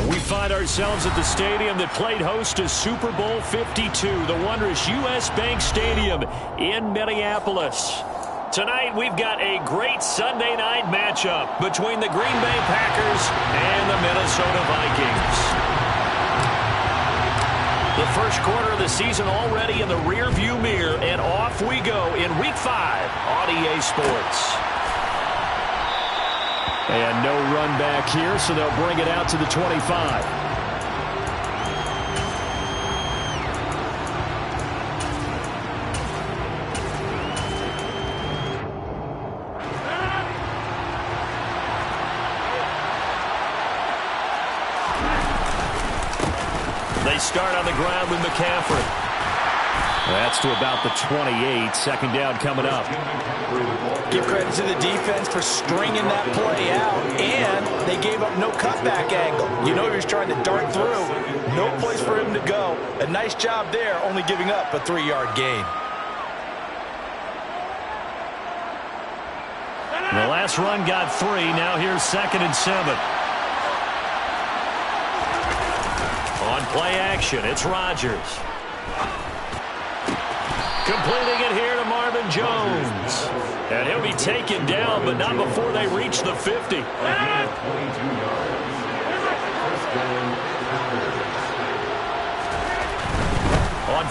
And we find ourselves at the stadium that played host to Super Bowl 52, the wondrous U.S. Bank Stadium in Minneapolis. Tonight, we've got a great Sunday night matchup between the Green Bay Packers and the Minnesota Vikings. The first quarter of the season already in the rearview mirror, and off we go in Week 5 on EA Sports. And no run back here, so they'll bring it out to the 25. They start on the ground with McCaffrey. That's to about the 28. Second down coming up. Give credit to the defense for stringing that play out, and they gave up no cutback angle. You know he was trying to dart through. No place for him to go. A nice job there, only giving up a 3-yard gain. The last run got 3. Now here's 2nd and 7. On play action, it's Rodgers. Completing it here to Marvin Jones. And he'll be taken down, but not before they reach the 50. On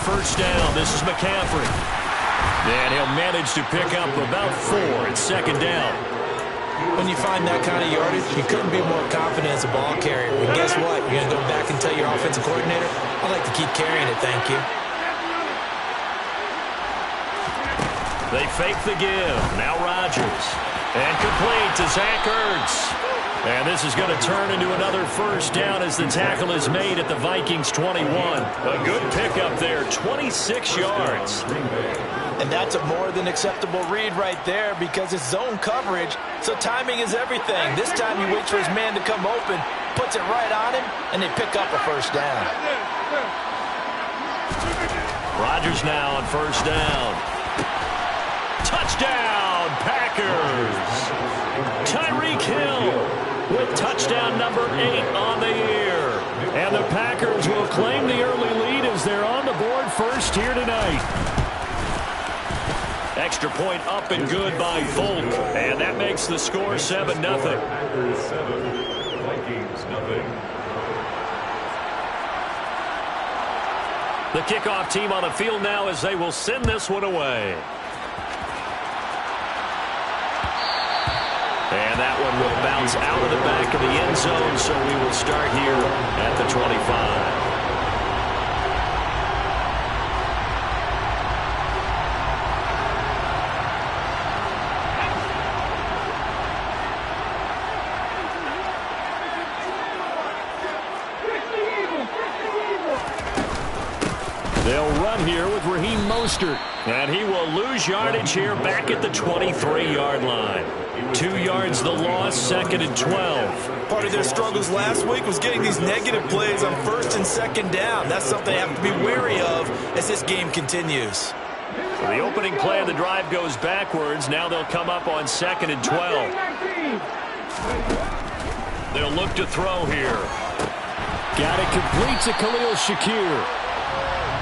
first down, this is McCaffrey. And he'll manage to pick up about 4. It's 2nd down. When you find that kind of yardage, you couldn't be more confident as a ball carrier. And guess what? You're going to go back and tell your offensive coordinator, I'd like to keep carrying it, thank you. They fake the give. Now Rodgers. And complete to Zach Ertz. And this is going to turn into another first down as the tackle is made at the Vikings 21. A good pickup there, 26 yards. And that's a more than acceptable read right there because it's zone coverage, so timing is everything. This time he waits for his man to come open, puts it right on him, and they pick up a first down. Rodgers now on first down. Touchdown, Packers! Tyreek Hill with touchdown number 8 on the year. And the Packers will claim the early lead as they're on the board first here tonight. Extra point up and good by Folk. And that makes the score 7-0. Packers 7, Vikings nothing. The kickoff team on the field now as they will send this one away. And that one will bounce out of the back of the end zone, so we will start here at the 25. They'll run here with Raheem Mostert, and he will lose yardage here back at the 23-yard line. 2 yards the loss, 2nd and 12. Part of their struggles last week was getting these negative plays on 1st and 2nd down. That's something they have to be wary of as this game continues. The opening play of the drive goes backwards. Now they'll come up on 2nd and 12. They'll look to throw here. Got it complete to Khalil Shakir.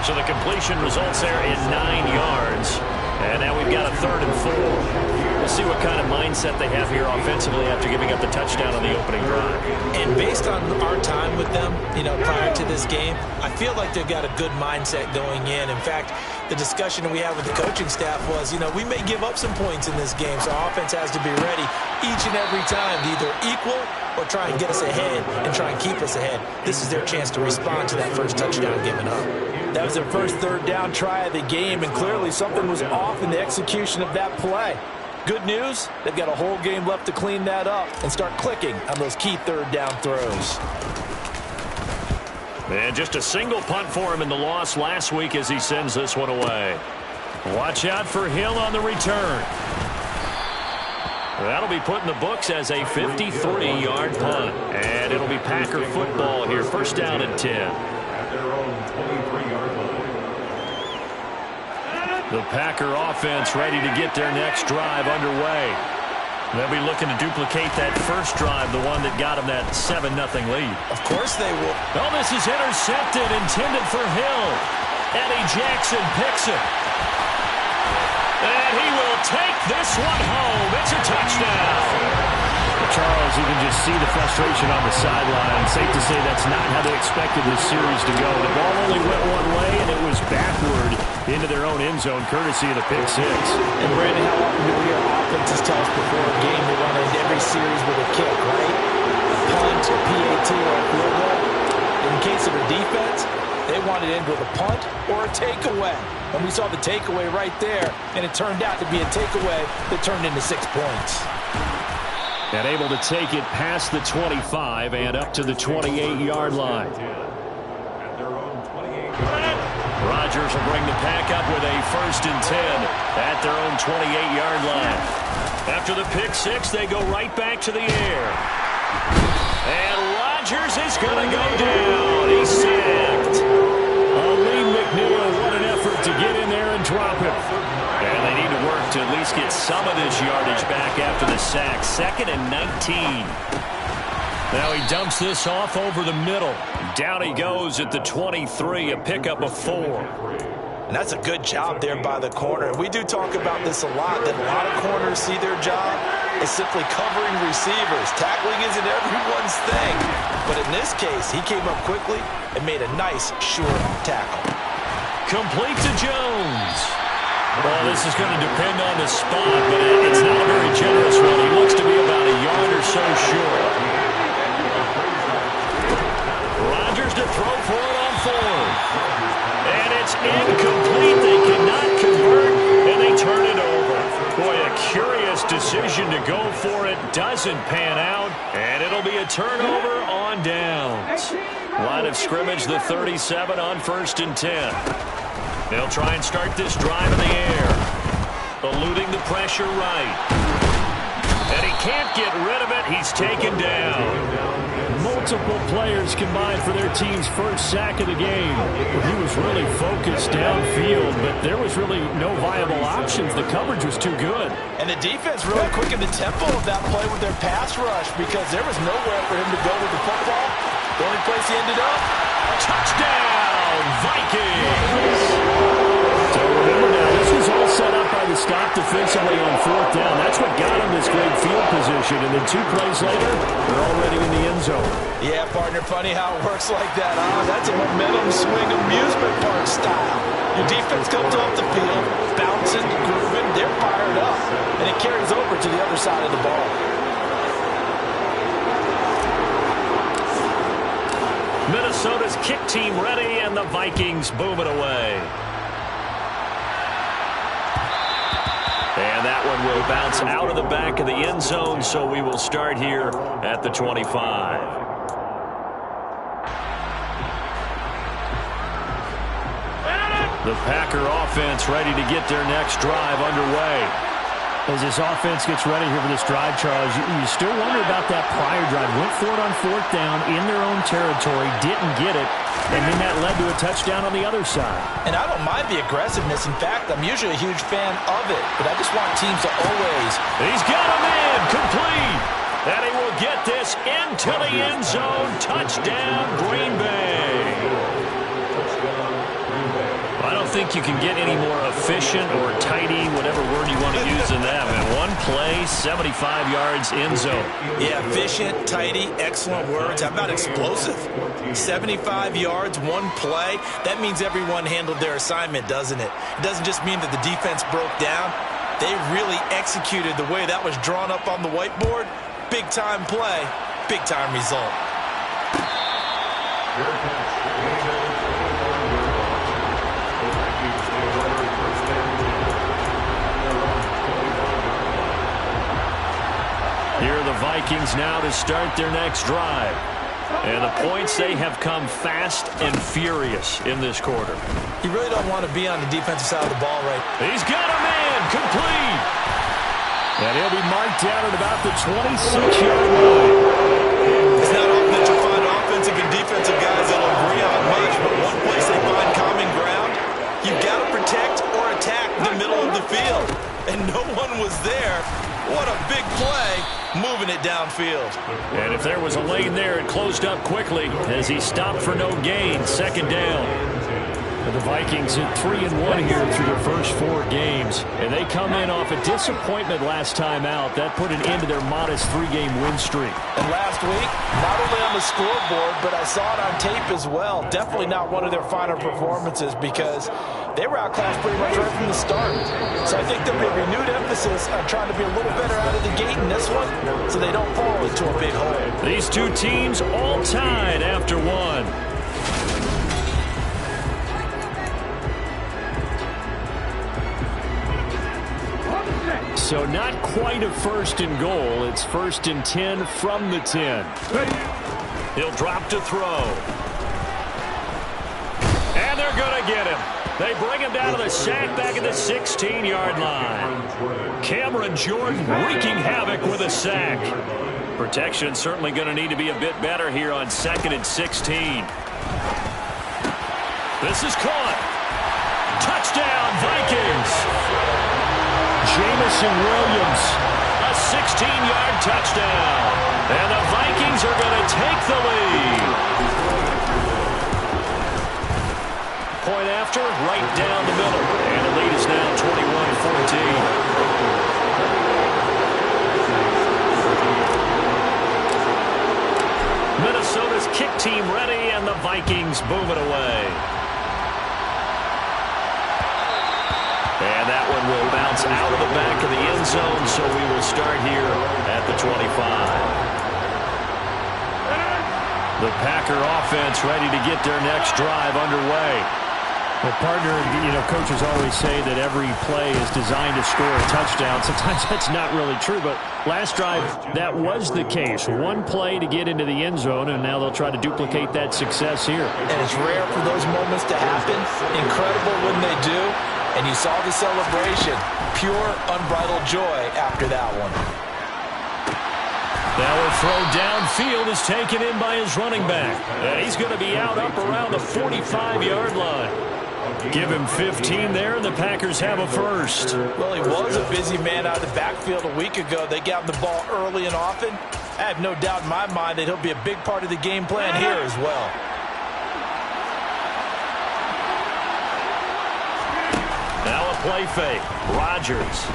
So the completion results there in 9 yards. And now we've got a 3rd and 4. We'll see what kind of mindset they have here offensively after giving up the touchdown on the opening drive. And based on our time with them, prior to this game, I feel like they've got a good mindset going in. In fact, the discussion that we had with the coaching staff was, we may give up some points in this game, so our offense has to be ready each and every time to either equal or try and get us ahead and try and keep us ahead. This is their chance to respond to that first touchdown given up. That was their first 3rd down try of the game, and clearly something was off in the execution of that play. Good news, they've got a whole game left to clean that up and start clicking on those key 3rd down throws. And just a single punt for him in the loss last week as he sends this one away. Watch out for Hill on the return. That'll be put in the books as a 53-yard punt. And it'll be Packer football here, first down and 10. At their own 23-yard line. The Packer offense ready to get their next drive underway. They'll be looking to duplicate that first drive, the one that got them that 7-0 lead. Of course they will. Oh, this is intercepted, intended for Hill. Eddie Jackson picks it. And he will take this one home. It's a touchdown. Charles, you can just see the frustration on the sideline. Safe to say that's not how they expected this series to go. The ball only went one way, and it was backward into their own end zone, courtesy of the pick six. And Brandon, how often do we hear offenses tell us before a game they want to end every series with a kick, right? A punt, a PAT, or a field goal. In the case of the defense, they wanted to end with a punt or a takeaway. And we saw the takeaway right there, and it turned out to be a takeaway that turned into 6 points. And able to take it past the 25 and up to the 28-yard line. Rodgers will bring the pack up with a 1st and 10 at their own 28-yard line. After the pick six, they go right back to the air. And Rodgers is going to go down. He's sacked. Lee McNeil, what an effort to get in there and drop him. And they need to work to at least get some of this yardage back after the sack. 2nd and 19. Now he dumps this off over the middle. Down he goes at the 23, a pickup of 4. And that's a good job there by the corner. We do talk about this a lot, that a lot of corners see their job as simply covering receivers. Tackling isn't everyone's thing. But in this case, he came up quickly and made a nice, short tackle. Complete to Jones. Well, this is going to depend on the spot, but it's not a very generous one. He looks to be about a yard or so short. Rodgers to throw for it on 4th. And it's incomplete. They cannot convert, and they turn it over. Boy, a curious decision to go for it. Doesn't pan out, and it'll be a turnover on downs. Line of scrimmage, the 37 on 1st and 10. They'll try and start this drive in the air. Eluding the pressure right. And he can't get rid of it. He's taken down. Multiple players combined for their team's first sack of the game. He was really focused downfield, but there was really no viable options. The coverage was too good. And the defense really quickened the tempo of that play with their pass rush because there was nowhere for him to go with the football. The only place he ended up, touchdown, Vikings! So remember now, this was all set up by the stop defensively on 4th down. That's what got him this great field position. And then 2 plays later, they're already in the end zone. Yeah, partner, funny how it works like that, huh? That's a momentum swing amusement park style. Your defense comes off the field, bouncing, grooving, they're fired up. And it carries over to the other side of the ball. Minnesota's kick team ready, and the Vikings boom it away. And that one will bounce out of the back of the end zone, so we will start here at the 25. The Packer offense ready to get their next drive underway. As this offense gets ready here for this drive, Charles, you still wonder about that prior drive. Went for it on 4th down in their own territory, didn't get it, and then that led to a touchdown on the other side. And I don't mind the aggressiveness. In fact, I'm usually a huge fan of it, but I just want teams to always... He's got a man, complete, and he will get this into the end zone. Touchdown, Green Bay. I don't think you can get any more efficient or tidy, whatever word you want to use in that. Man, one play, 75 yards, end zone. Yeah, efficient, tidy, excellent words. How about explosive? 75 yards, one play. That means everyone handled their assignment, doesn't it? It doesn't just mean that the defense broke down. They really executed the way that was drawn up on the whiteboard. Big-time play, big-time result. Here are the Vikings now to start their next drive. And the points, they have come fast and furious in this quarter. You really don't want to be on the defensive side of the ball, right? He's got a man, complete. And he'll be marked down at about the 26-yard line. It's not often that you find offensive and defensive guys that'll agree on much, but one place they find common ground, you've got to protect or attack the middle of the field. And no one was there. What a big play, moving it downfield. And if there was a lane there, it closed up quickly as he stopped for no gain. Second down. The Vikings hit 3-1 here through their first 4 games. And they come in off a disappointment last time out. That put an end to their modest 3-game win streak. And last week, not only on the scoreboard, but I saw it on tape as well. Definitely not one of their finer performances because they were outclassed pretty much right from the start. So I think there'll be a renewed emphasis on trying to be a little better out of the gate in this one so they don't fall into a big hole. These two teams all tied after one. So not quite a first and goal. It's first and 10 from the 10. He'll drop to throw. And they're going to get him. They bring him down to the sack back at the 16-yard line. Cameron Jordan wreaking havoc with a sack. Protection certainly going to need to be a bit better here on 2nd and 16. This is caught. Touchdown, Vikings. Jamison Williams, a 16-yard touchdown. And the Vikings are going to take the lead. Point after, right down the middle. And the lead is now 21-14. Minnesota's kick team ready, and the Vikings boom it away. And that one will bounce out of the back of the end zone, so we will start here at the 25. The Packer offense ready to get their next drive underway. Well, partner, coaches always say that every play is designed to score a touchdown. Sometimes that's not really true, but last drive, that was the case. One play to get into the end zone, and now they'll try to duplicate that success here. And it's rare for those moments to happen. Incredible when they do. And you saw the celebration. Pure, unbridled joy after that one. Now a throw downfield is taken in by his running back. And he's going to be out up around the 45-yard line. Give him 15 there, and the Packers have a first. Well, he was a busy man out of the backfield a week ago. They got him the ball early and often. I have no doubt in my mind that he'll be a big part of the game plan here as well. Now a play fake. Rodgers.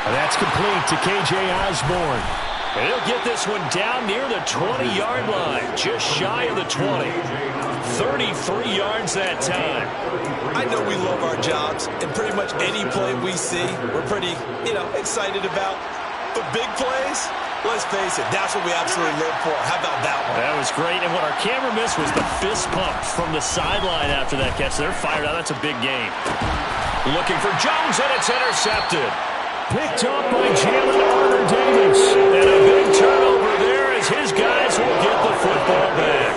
And that's complete to K.J. Osborne. And he'll get this one down near the 20-yard line. Just shy of the 20. 33 yards that time. I know we love our jobs, and pretty much any play we see, we're pretty, excited about. But big plays, let's face it, that's what we absolutely live for. How about that one? That was great. And what our camera missed was the fist pump from the sideline after that catch. They're fired out. That's a big game. Looking for Jones, and it's intercepted. Picked up by Jalen Armour-Davis. And a big turnover there as his guys will get the football back.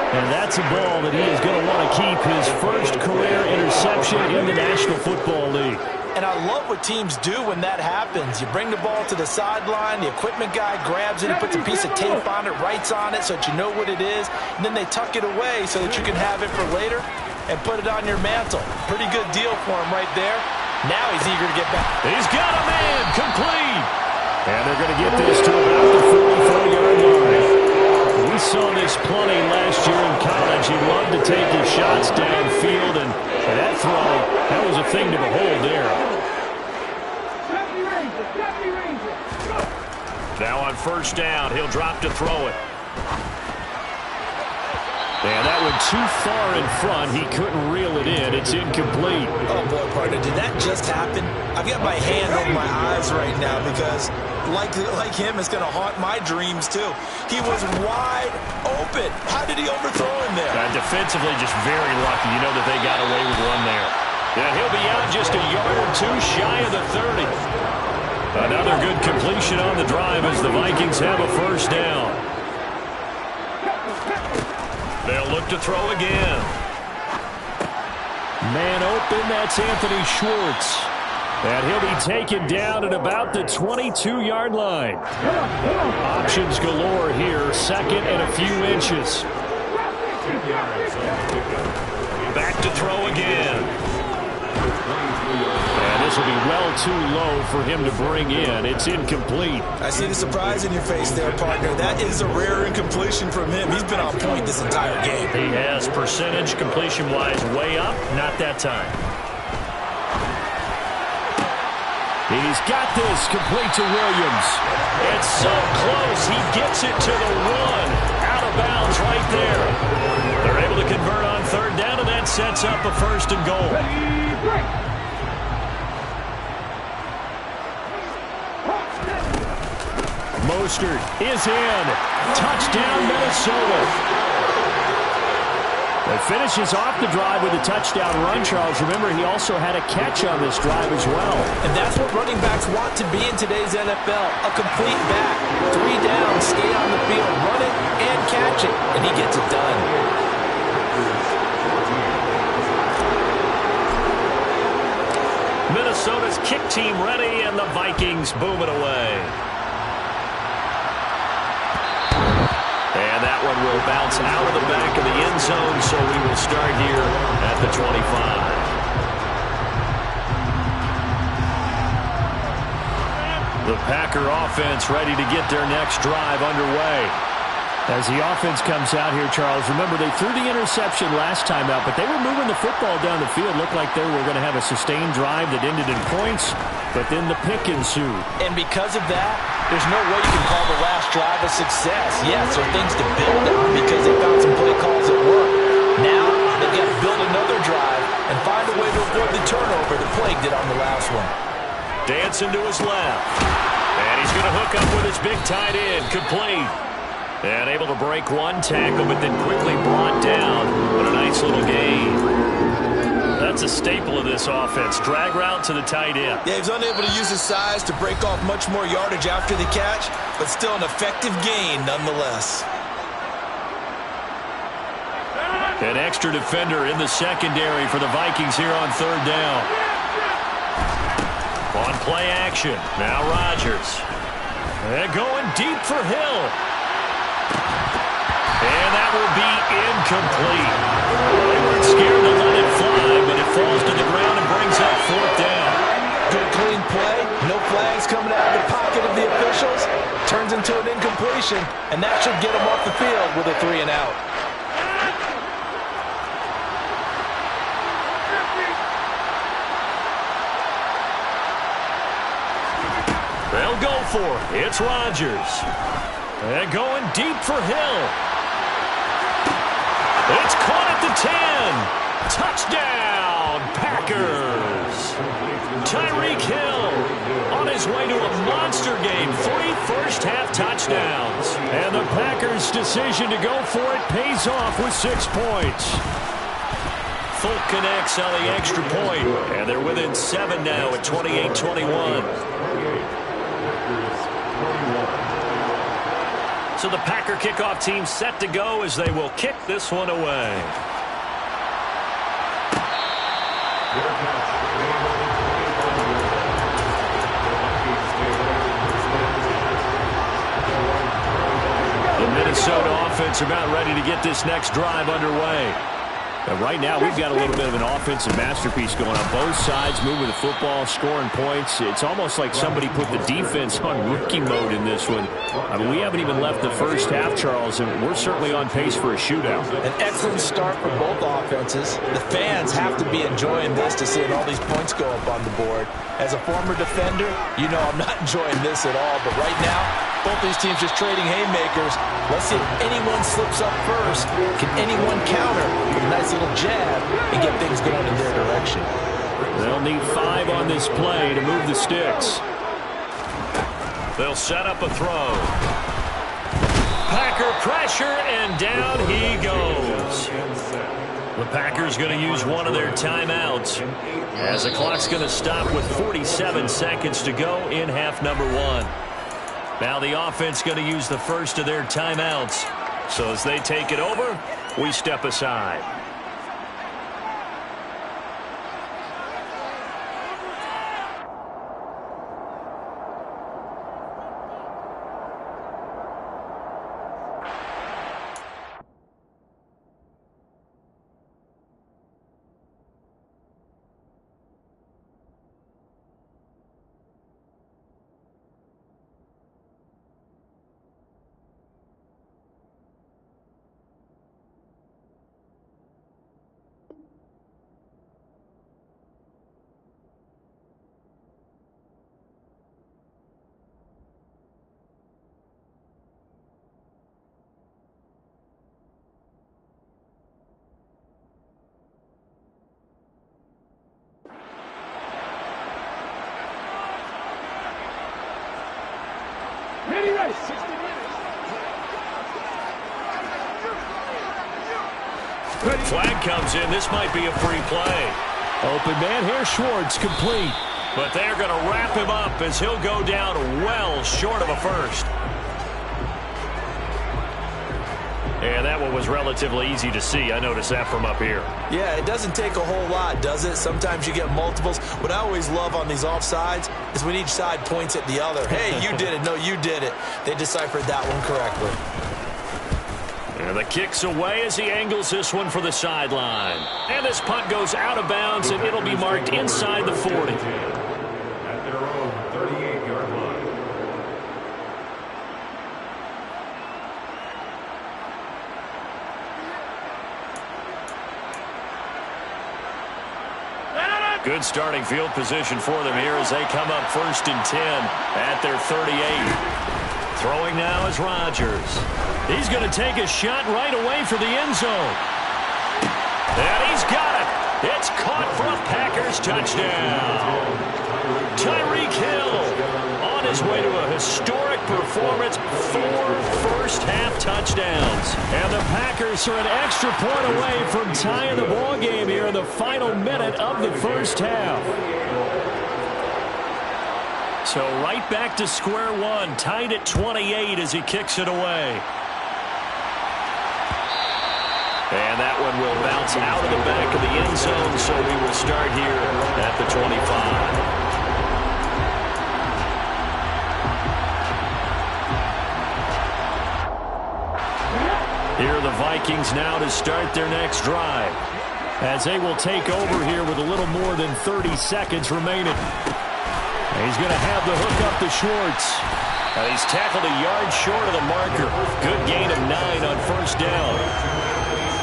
And that's a ball that he is going to want to keep, his first career interception in the National Football League. And I love what teams do when that happens. You bring the ball to the sideline, the equipment guy grabs it, he puts a piece of tape on it, writes on it so that you know what it is, and then they tuck it away so that you can have it for later and put it on your mantle. Pretty good deal for him right there. Now he's eager to get back. He's got a man, complete. And they're going to get this to about the 44-yard line. We saw this plenty last year in college. He loved to take his shots downfield, and that throw, that was a thing to behold there. Now on first down, he'll drop to throw it. And that went too far in front. He couldn't reel it in. It's incomplete. Oh, boy, partner, did that just happen? I've got my hand over my eyes right now because, like him, it's going to haunt my dreams, too. He was wide open. How did he overthrow him there? Defensively, just very lucky. You know that they got away with one there. And he'll be out just a yard or two shy of the 30. Another good completion on the drive as the Vikings have a first down. They'll look to throw again. Man open, that's Anthony Schwartz. And he'll be taken down at about the 22-yard line. Options galore here, second and a few inches. Back to throw again. And will be well too low for him to bring in. It's incomplete. I see the surprise in your face there, partner. That is a rare incompletion from him. He's been on point this entire game. He has percentage completion-wise way up. Not that time. He's got this complete to Williams. It's so close. He gets it to the one. Out of bounds right there. They're able to convert on third down, and that sets up a first and goal. Mostert is in. Touchdown, Minnesota. It finishes off the drive with a touchdown run, Charles. Remember, he also had a catch on this drive as well. And that's what running backs want to be in today's NFL. A complete back. 3 down, stay on the field, run it and catch it. And he gets it done. Minnesota's kick team ready, and the Vikings boom it away. And that one will bounce out of the back of the end zone, so we will start here at the 25. The Packer offense ready to get their next drive underway. As the offense comes out here, Charles, remember they threw the interception last time out, but they were moving the football down the field. Looked like they were going to have a sustained drive that ended in points, but then the pick ensued. And because of that, there's no way you can call the last drive a success. Yes, there are things to build on because they found some play calls that work. Now, they've got to build another drive and find a way to avoid the turnover that plagued it on the last one. Dancing to his left. And he's going to hook up with his big tight end. Complete. And able to break one tackle, but then quickly brought down. What a nice little gain. That's a staple of this offense. Drag route to the tight end. Yeah, he's unable to use his size to break off much more yardage after the catch, but still an effective gain nonetheless. An extra defender in the secondary for the Vikings here on third down. On play action. Now Rodgers. And going deep for Hill. And that will be incomplete. They weren't scared to let it fly, but it falls to the ground and brings up fourth down. Good clean play. No flags coming out of the pocket of the officials. Turns into an incompletion, and that should get him off the field with a 3 and out. They'll go for it. It's Rodgers. And going deep for Hill. It's caught at the 10. Touchdown, Packers. Tyreek Hill on his way to a monster game. 3 first-half touchdowns. And the Packers' decision to go for it pays off with 6 points. Folk connects on the extra point, and they're within 7 now at 28-21. So the Packer kickoff team set to go as they will kick this one away. The Minnesota offense about ready to get this next drive underway. Right now, we've got a little bit of an offensive masterpiece going on both sides, moving the football, scoring points. It's almost like somebody put the defense on rookie mode in this one. I mean, we haven't even left the first half, Charles, and we're certainly on pace for a shootout. An excellent start for both offenses. The fans have to be enjoying this to see all these points go up on the board. As a former defender, you know I'm not enjoying this at all, but right now, both these teams just trading haymakers. Let's see if anyone slips up first. Can anyone counter with a nice little jab and get things going in their direction? They'll need 5 on this play to move the sticks. They'll set up a throw. Packer pressure, and down he goes. The Packers going to use one of their timeouts as the clock's going to stop with 47 seconds to go in half number 1. Now the offense going to use the first of their timeouts. So as they take it over, we step aside. Flag comes in. This might be a free play. Open man here, Schwartz, complete. But they're going to wrap him up as he'll go down well short of a first. And that one was relatively easy to see. I noticed that from up here. Yeah, it doesn't take a whole lot, does it? Sometimes you get multiples. What I always love on these offsides is when each side points at the other. Hey, you did it. No, you did it. They deciphered that one correctly. And the kick's away as he angles this one for the sideline. And this punt goes out of bounds, and it'll be marked inside the 40. At their own 38-yard line. Good starting field position for them here as they come up 1st and 10 at their 38. Throwing now is Rodgers. He's going to take a shot right away for the end zone. And he's got it. It's caught for a Packers touchdown. Tyreek Hill on his way to a historic performance. 4 first-half touchdowns. And the Packers are an extra point away from tying the ball game here in the final minute of the first half. So right back to square one, tied at 28 as he kicks it away. And that one will bounce out of the back of the end zone, so we will start here at the 25. Here are the Vikings now to start their next drive, as they will take over here with a little more than 30 seconds remaining. He's going to have the hook up to Schwartz. He's tackled a yard short of the marker. Good gain of 9 on first down.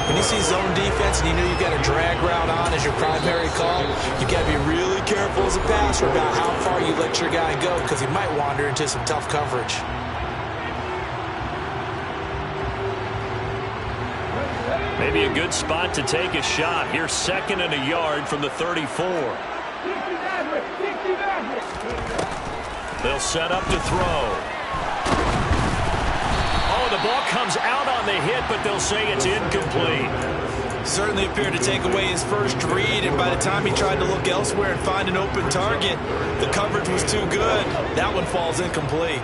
When you see zone defense and you know you've got a drag route on as your primary call, you've got to be really careful as a passer about how far you let your guy go because he might wander into some tough coverage. Maybe a good spot to take a shot. Here's 2nd and a yard from the 34. They'll set up to throw. Oh, the ball comes out on the hit, but they'll say it's incomplete. Certainly appeared to take away his first read, and by the time he tried to look elsewhere and find an open target, the coverage was too good. That one falls incomplete.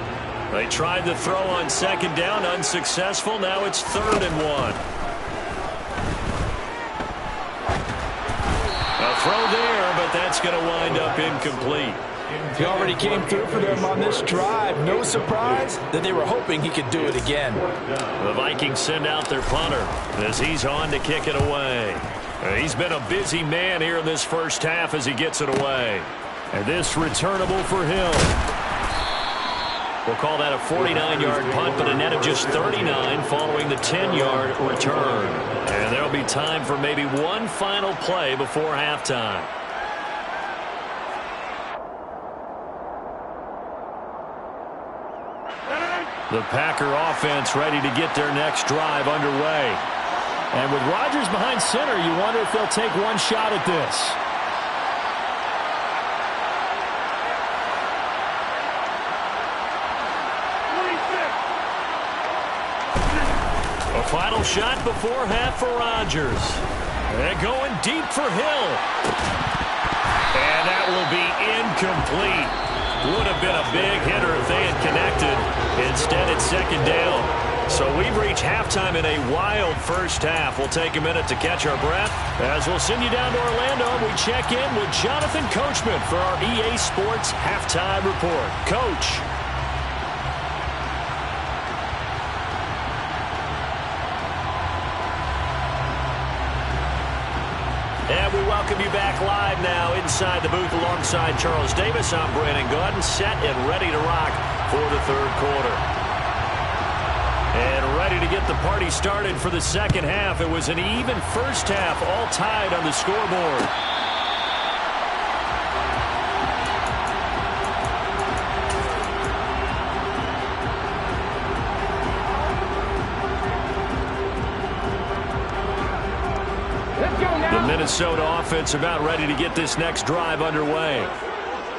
They tried to throw on 2nd down, unsuccessful. Now it's 3rd and 1. A throw there, but that's going to wind up incomplete. He already came through for them on this drive. No surprise that they were hoping he could do it again. The Vikings send out their punter as he's on to kick it away. He's been a busy man here in this first half as he gets it away. And this returnable for Hill. We'll call that a 49-yard punt, but a net of just 39 following the 10-yard return. And there'll be time for maybe one final play before halftime. The Packer offense ready to get their next drive underway. And with Rodgers behind center, you wonder if they'll take one shot at this. A final shot before half for Rodgers. They're going deep for Hill. And that will be incomplete. Would have been a big hitter if they had connected. Instead, it's 2nd down. So we've reached halftime in a wild first half. We'll take a minute to catch our breath as we'll send you down to Orlando. We check in with Jonathan Coachman for our EA Sports Halftime Report. Coach. And we welcome you back live now inside the booth alongside Charles Davis. I'm Brandon Gaudin, set and ready to rock for the 3rd quarter. And ready to get the party started for the 2nd half. It was an even first half, all tied on the scoreboard. The Minnesota offense about ready to get this next drive underway.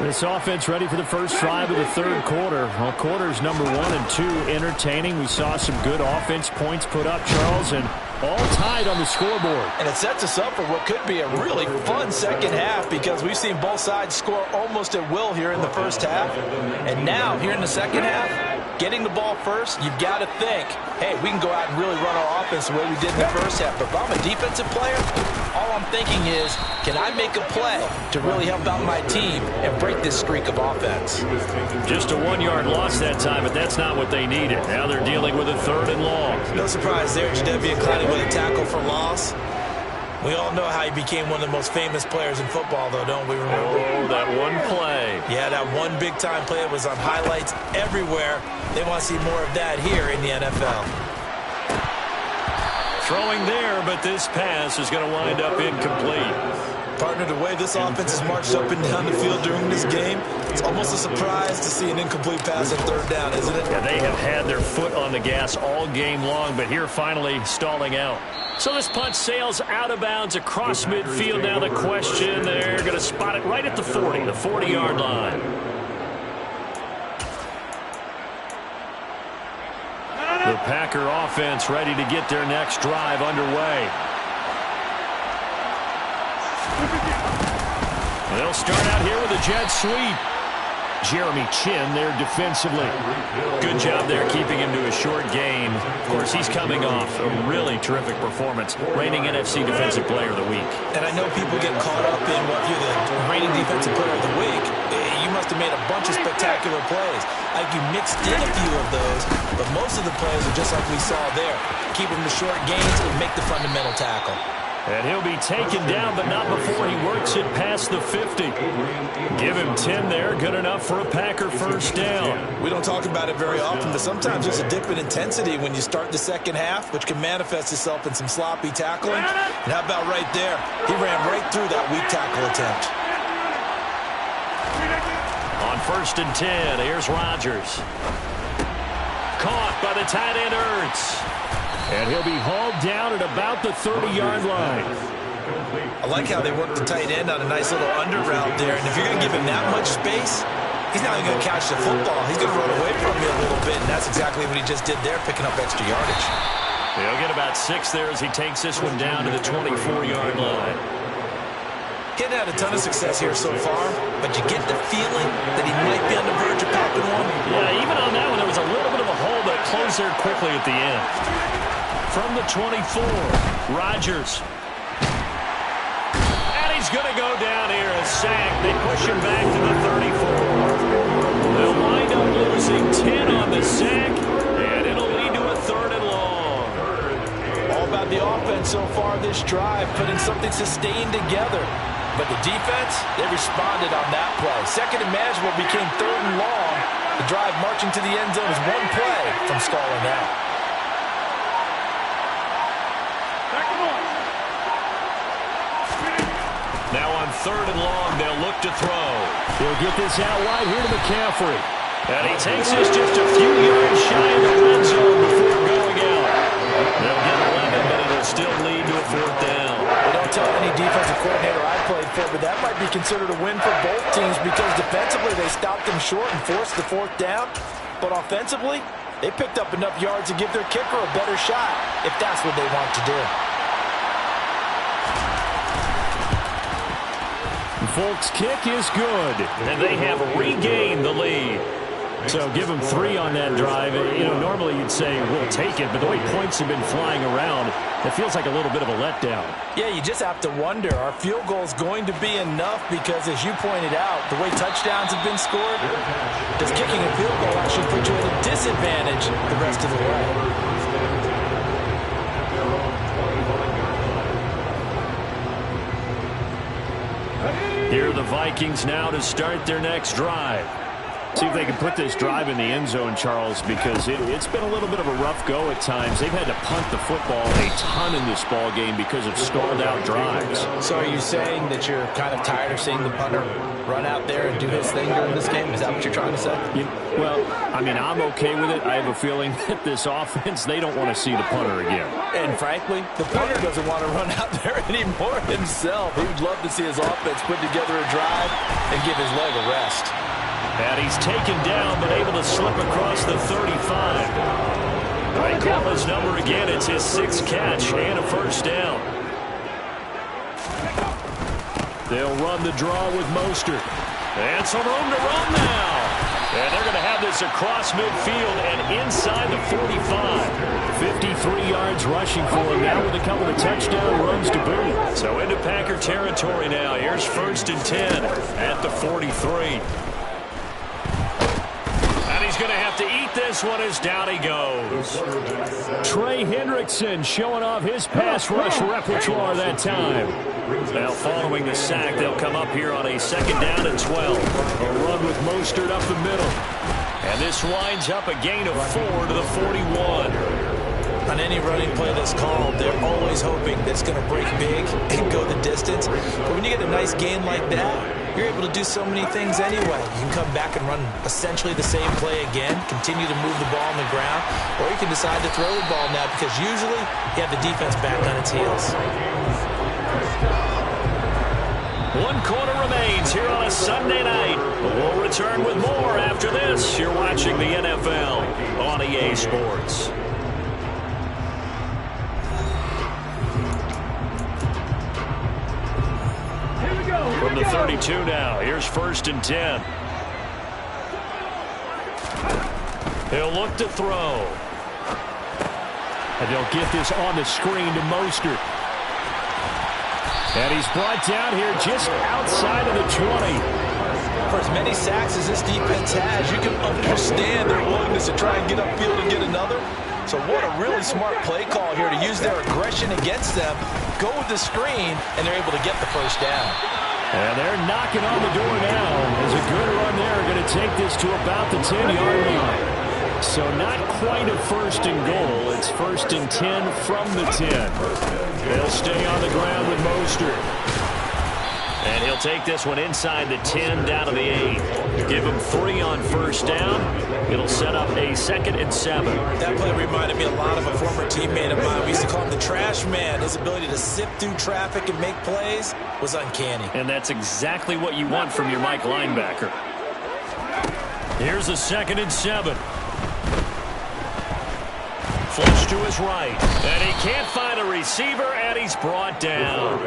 This offense ready for the first drive of the third quarter. Well, quarters number 1 and 2 entertaining. We saw some good offense points put up, Charles, and all tied on the scoreboard. And it sets us up for what could be a really fun second half because we've seen both sides score almost at will here in the first half. And now, here in the second half, getting the ball first, you've got to think, hey, we can go out and really run our offense the way we did in the first half. But if I'm a defensive player, all I'm thinking is, can I make a play to really help out my team and break this streak of offense? Just a 1-yard loss that time, but that's not what they needed. Now they're dealing with a 3rd and long. No surprise there, Jadeveon Clowney with a tackle for loss. We all know how he became one of the most famous players in football, though, don't we remember? Oh, that one play. Yeah, that one big-time play was on highlights everywhere. They want to see more of that here in the NFL. Throwing there, but this pass is going to wind up incomplete. Partner, the way this offense has marched up and down the field during this game, it's almost a surprise to see an incomplete pass at 3rd down, isn't it? Yeah, they have had their foot on the gas all game long, but here finally stalling out. So this punt sails out of bounds across midfield. Now the question, they're going to spot it right at the 40, the 40-yard line. The Packer offense ready to get their next drive underway. They'll start out here with a jet sweep. Jeremy Chinn there defensively. Good job there keeping him to a short gain. Of course, he's coming off a really terrific performance. Reigning NFC Defensive Player of the Week. And I know people get caught up in what you're the reigning Defensive Player of the Week. You must have made a bunch of spectacular plays. Like you mixed in a few of those, but most of the plays are just like we saw there. Keep him to short gains and make the fundamental tackle. And he'll be taken down, but not before he works it past the 50. Give him 10 there. Good enough for a Packer first down. We don't talk about it very often, but sometimes there's a dip in intensity when you start the second half, which can manifest itself in some sloppy tackling. And how about right there? He ran right through that weak tackle attempt. On 1st and 10, here's Rodgers. Caught by the tight end Ertz. And he'll be hauled down at about the 30-yard line. I like how they work the tight end on a nice little under route there. And if you're going to give him that much space, he's not even going to catch the football. He's going to run away from you a little bit, and that's exactly what he just did there, picking up extra yardage. He'll get about 6 there as he takes this one down to the 24-yard line. Getting had a ton of success here so far, but you get the feeling that he might be on the verge of popping one. Yeah, even on that one, there was a little bit of a hole, but closed there quickly at the end. From the 24, Rodgers. And he's going to go down here, a sack. They push him back to the 34. They'll wind up losing 10 on the sack, and it'll lead to a 3rd and long. All about the offense so far this drive, putting something sustained together. But the defense, they responded on that play. 2nd and manageable became 3rd and long. The drive marching to the end zone is one play from stalling out. Now on 3rd and long, they'll look to throw. He'll get this out wide here to McCaffrey. And he takes this just a few yards shy of the red zone before going out. They'll get 11, but it'll still lead to a 4th down. They don't tell any defensive coordinator I played for, but that might be considered a win for both teams because defensively they stopped them short and forced the 4th down. But offensively, they picked up enough yards to give their kicker a better shot if that's what they want to do. Folk's kick is good. And they have regained the lead. So give them 3 on that drive. You know, normally you'd say we'll take it, but the way points have been flying around, it feels like a little bit of a letdown. Yeah, you just have to wonder, are field goals going to be enough? Because as you pointed out, the way touchdowns have been scored, does kicking a field goal actually put you at a disadvantage the rest of the way? Here are the Vikings now to start their next drive. See if they can put this drive in the end zone, Charles, because it's been a little bit of a rough go at times. They've had to punt the football a ton in this ball game because of stalled-out drives. So are you saying that you're kind of tired of seeing the punter run out there and do his thing during this game? Is that what you're trying to say? Well, I mean, I'm okay with it. I have a feeling that this offense, they don't want to see the punter again. And frankly, the punter doesn't want to run out there anymore himself. He would love to see his offense put together a drive and give his leg a rest. And he's taken down, but able to slip across the 35. They call his number again. It's his 6th catch and a first down. They'll run the draw with Mostert. And some room to run now. And they're going to have this across midfield and inside the 45. 53 yards rushing for him now with a couple of touchdown runs to boot. So into Packer territory now. Here's 1st and 10 at the 43. He's going to have to eat this one as down he goes. Trey Hendrickson showing off his pass rush repertoire that time. Now following the sack, they'll come up here on a 2nd down and 12. A run with Mostert up the middle. And this winds up a gain of 4 to the 41. On any running play that's called, they're always hoping that it's going to break big and go the distance. But when you get a nice gain like that, you're able to do so many things anyway. You can come back and run essentially the same play again, continue to move the ball on the ground, or you can decide to throw the ball now because usually you have the defense back on its heels. 1 quarter remains here on a Sunday night. We'll return with more after this. You're watching the NFL on EA Sports. From the 32 now, here's 1st and 10. He'll look to throw. And they'll get this on the screen to Mostert. And he's brought down here just outside of the 20. For as many sacks as this defense has, you can understand their willingness to try and get upfield and get another. So what a really smart play call here to use their aggression against them, go with the screen, and they're able to get the first down. And they're knocking on the door now. There's a good run there. Going to take this to about the 10-yard line. So not quite a 1st and goal. It's 1st and 10 from the 10. They'll stay on the ground with Mostert. And he'll take this one inside the 10 down to the 8. Give him 3 on 1st down. It'll set up a 2nd and 7. That play reminded me a lot of a former teammate of mine. We used to call him the trash man. His ability to sift through traffic and make plays was uncanny. And that's exactly what you want from your Mike linebacker. Here's a 2nd and 7. Flush to his right. And he can't find a receiver, and he's brought down.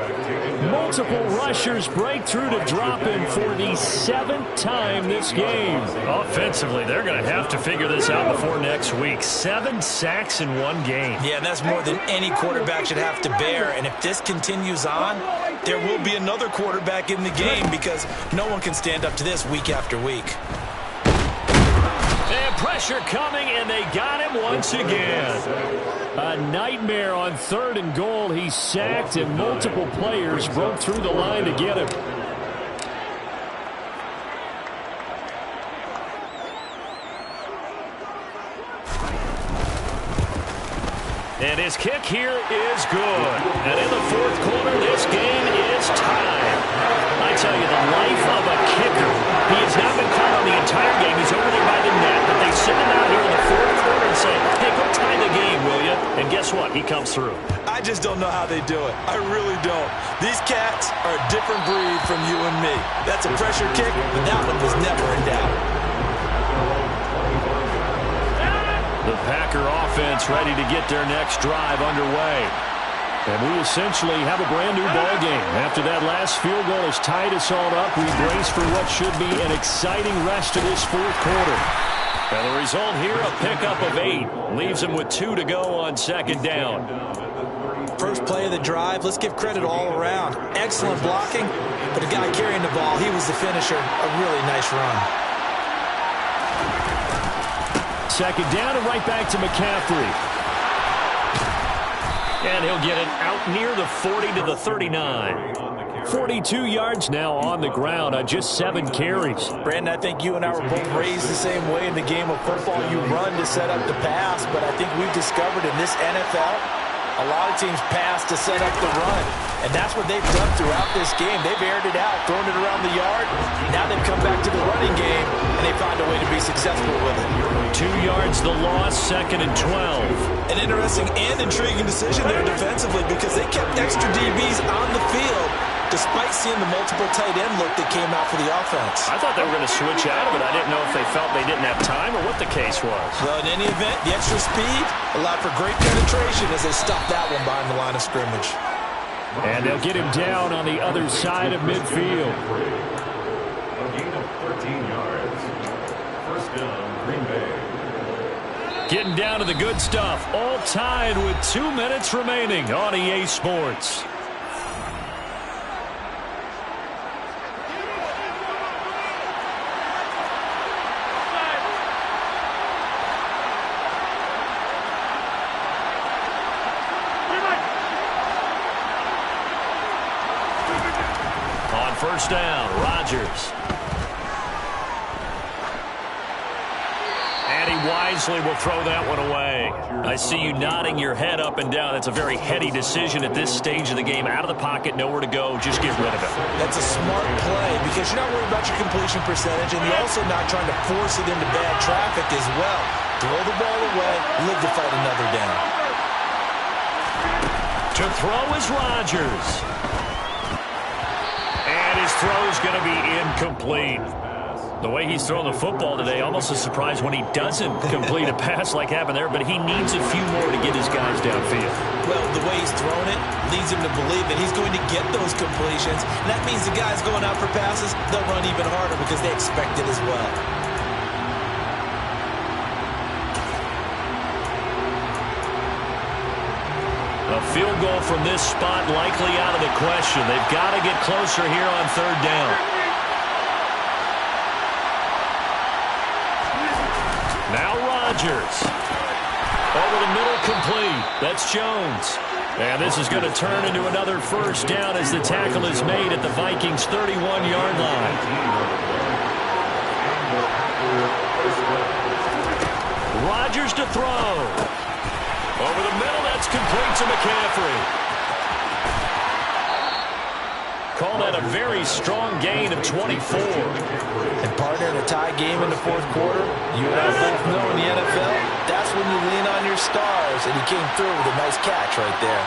Multiple rushers break through to drop him for the 7th time this game. Offensively, they're going to have to figure this out before next week. 7 sacks in 1 game. Yeah, and that's more than any quarterback should have to bear. And if this continues on, there will be another quarterback in the game because no one can stand up to this week after week. And pressure coming, and they got him once again. A nightmare on 3rd and goal. He's sacked, and multiple players broke through the line to get him. And his kick here is good. And in the 4th quarter, this game is tied. I tell you, the life of a kicker. He has not been caught on the entire game. He's over there by the net, but they send him out here in the 4th quarter and say, hey, go tie the game, will you? And guess what? He comes through. I just don't know how they do it. I really don't. These cats are a different breed from you and me. That's a pressure kick, but that one was never in doubt. The Packer offense ready to get their next drive underway. And we essentially have a brand new ball game. After that last field goal has tied us all up, we brace for what should be an exciting rest of this 4th quarter. And the result here, a pickup of 8. Leaves them with 2 to go on 2nd down. First play of the drive, let's give credit all around. Excellent blocking, but the guy carrying the ball, he was the finisher. A really nice run. 2nd down and right back to McCaffrey. And he'll get it out near the 40 to the 39. 42 yards now on the ground on just 7 carries. Brandon, I think you and I were both raised the same way in the game of football. You run to set up the pass, but I think we've discovered in this NFL, a lot of teams pass to set up the run. And that's what they've done throughout this game. They've aired it out, thrown it around the yard. Now they've come back to the running game, and they found a way to be successful with it. 2 yards the loss, 2nd and 12. An interesting and intriguing decision there defensively because they kept extra DBs on the field despite seeing the multiple tight end look that came out for the offense. I thought they were going to switch out of it. I didn't know if they felt they didn't have time or what the case was. Well, in any event, the extra speed allowed for great penetration as they stopped that one behind the line of scrimmage. And they'll get him down on the other side of midfield. A gain of 13 yards. First down, Green Bay. Getting down to the good stuff. All tied with 2 minutes remaining on EA Sports. First down, Rodgers. And he wisely will throw that one away. I see you nodding your head up and down. That's a very heady decision at this stage of the game. Out of the pocket, nowhere to go, just get rid of it. That's a smart play because you're not worried about your completion percentage, and you're also not trying to force it into bad traffic as well. Throw the ball away, live to fight another down. To throw is Rodgers. His throw is going to be incomplete. The way he's thrown the football today, almost a surprise when he doesn't complete a pass like happened there, but he needs a few more to get his guys downfield. Well, the way he's thrown it leads him to believe that he's going to get those completions. And that means the guys going out for passes, they'll run even harder because they expect it as well. A field goal from this spot likely out of the question. They've got to get closer here on 3rd down. Now Rodgers. Over the middle, complete. That's Jones. And this is going to turn into another first down as the tackle is made at the Vikings' 31-yard line. Rodgers to throw. Over the middle, that's complete to McCaffrey. Call that a very strong gain of 24. And partner, in a tie game in the 4th quarter, you and I both know in the NFL, that's when you lean on your stars, and he came through with a nice catch right there.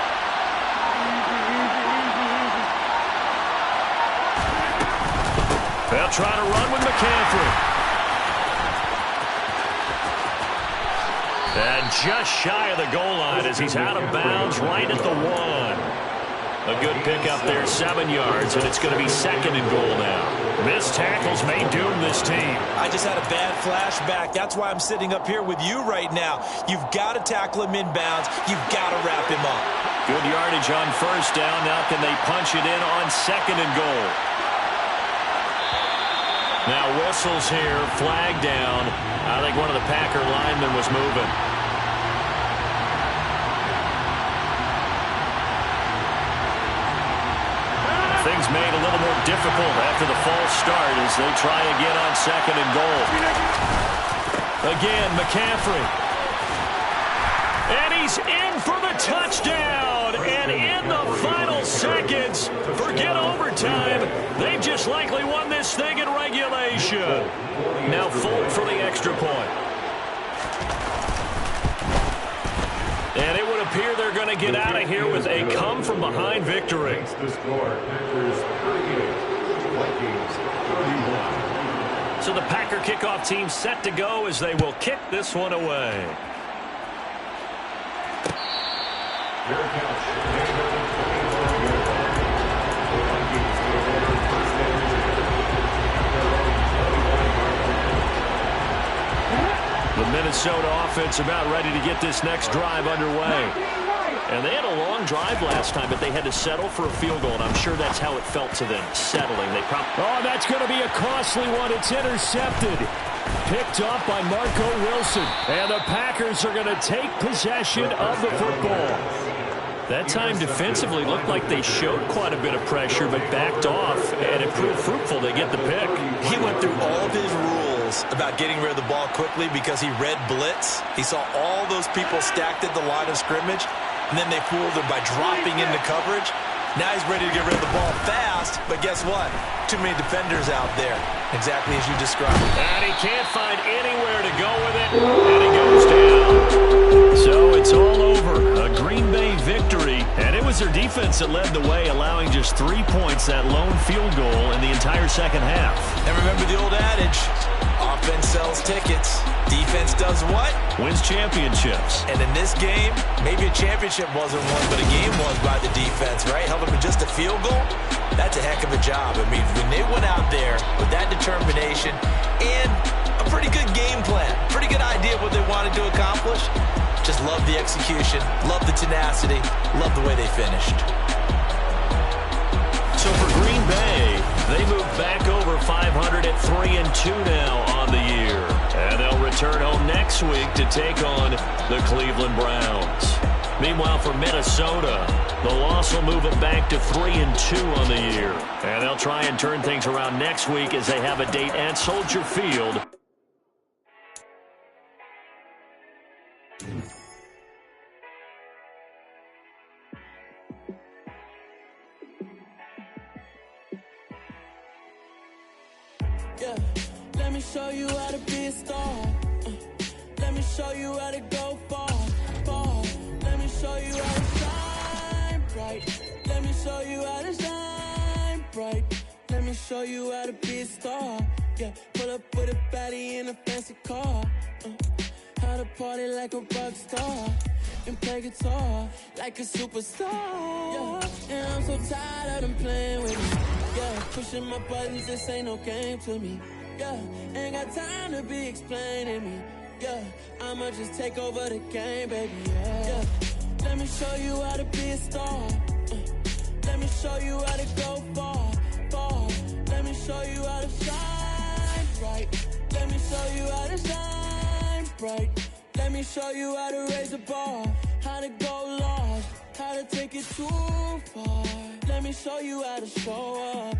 They'll try to run with McCaffrey. And just shy of the goal line as he's out of bounds right at the 1. A good pickup there, 7 yards, and it's going to be 2nd and goal now. Missed tackles may doom this team. I just had a bad flashback. That's why I'm sitting up here with you right now. You've got to tackle him inbounds. You've got to wrap him up. Good yardage on first down. Now can they punch it in on 2nd and goal? Now whistles here, flag down. I think one of the Packer linemen was moving. Things made a little more difficult after the false start as they try again on 2nd and goal. Again, McCaffrey. And he's in for the touchdown. And in the final seconds, forget overtime. They've just likely won this thing in regulation. Now Folk for the extra point. And it would appear they're going to get out of here with a come-from-behind victory. The score, Packers 38, Vikings 31. So the Packer kickoff team set to go as they will kick this one away. Fair catch. Vikings take over first down. The Minnesota offense about ready to get this next drive underway. And they had a long drive last time, but they had to settle for a field goal, and I'm sure that's how it felt to them, settling. Oh, that's going to be a costly one. It's intercepted. Picked off by Marco Wilson. And the Packers are going to take possession of the football. That time defensively looked like they showed quite a bit of pressure but backed off, and it proved fruitful to get the pick. He went through all of his rules about getting rid of the ball quickly because he read blitz. He saw all those people stacked at the line of scrimmage, and then they fooled him by dropping into coverage. Now he's ready to get rid of the ball fast, but guess what? Too many defenders out there, exactly as you described. And he can't find anywhere to go with it, and he goes down. So it's all over. A Green Bay victory, and it was their defense that led the way, allowing just 3 points, that lone field goal in the entire second half. And remember the old adage, offense sells tickets. Defense does what? Wins championships. And in this game, maybe a championship wasn't won, but a game was by the defense, right? Held them to just a field goal. That's a heck of a job. I mean, when they went out there with that determination and a pretty good game plan, pretty good idea of what they wanted to accomplish, just love the execution, love the tenacity, love the way they finished. So for Green Bay, they move back over 500 at 3-2 now on the year. And they'll return home next week to take on the Cleveland Browns. Meanwhile, for Minnesota, the loss will move them back to 3-2 on the year. And they'll try and turn things around next week as they have a date at Soldier Field. Yeah, let me show you how to be a star. Let me show you how to go far, far. Let me show you how to shine bright. Let me show you how to shine bright. Let me show you how to be a star. Yeah, pull up with a baddie in a fancy car. How to party like a rock star and play guitar like a superstar. Yeah, and I'm so tired of them playing with me. Yeah, pushing my buttons, this ain't no game to me. Yeah, ain't got time to be explaining me. Yeah, I'ma just take over the game, baby. Yeah, let me show you how to be a star. Let me show you how to go far, far. Let me show you how to shine bright. Let me show you how to shine bright. Let me show you how to raise the bar, how to go large, how to take it too far. Let me show you how to show up.